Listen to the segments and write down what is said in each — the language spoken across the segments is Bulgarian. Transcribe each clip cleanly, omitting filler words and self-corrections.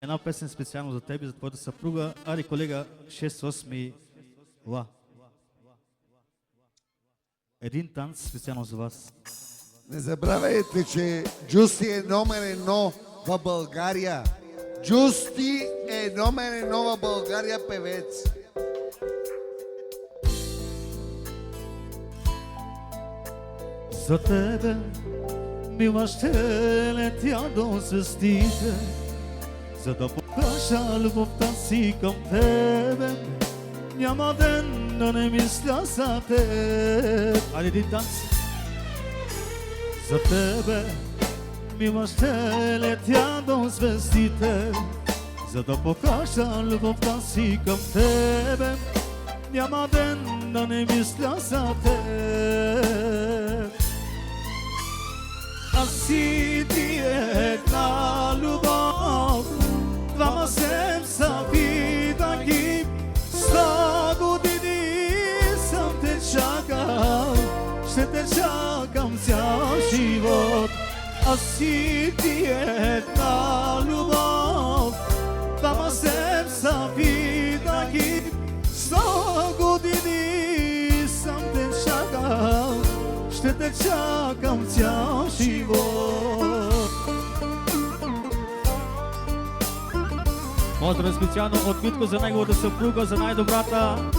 Една песен специално за теб и за твоята съпруга. Ари, колега, 6-8 ла. Един танц специално за вас. Не забравяйте, че Джусти е номер едно в България. Джусти е номер едно в България певец. За тебе, мила, ще летя до звездите, за да покажа любовта си към тебе. Няма ден да не мисля за теб. Айде един танц. За тебе, мила, ще летя до звездите, за да покажа любовта си към тебе. Няма ден да не мисля за теб. Аз си ти една любов, двама сърца винаги. 100 години съм те чакал, ще те чакам цял живот. Аз си ти една любов, двама сърца винаги. 100 години съм те чакал, ще те чакам цял живот. Поздрав специално от Митко за неговата съпруга, за най-добрата,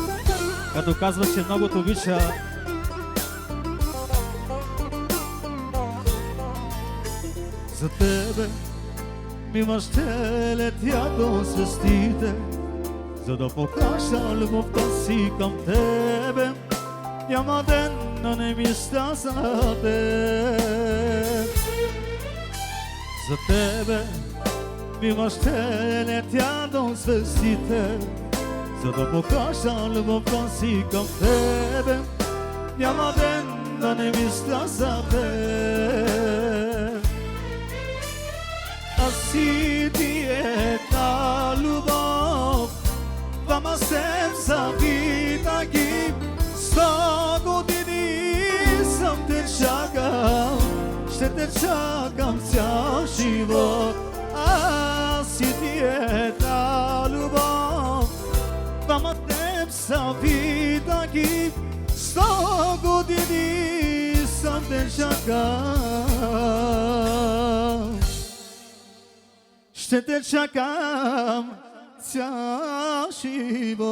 като казва, че много те обича. За тебе, мила, ще летя до звездите, за да покажа любовта си към тебе. Няма ден да не мисля за теб. За тебе, мила, ще летя до звездите, за да покажа любовта си към тебе. Няма ден да не мисля за теб. Аз си ти една любов, двама сърца винаги. 100 години съм те чакал, ще те чакам цял живот. Аз си ти една любов, двама сърца винаги. 100 години съм те чакал, ще те чакам цял живот.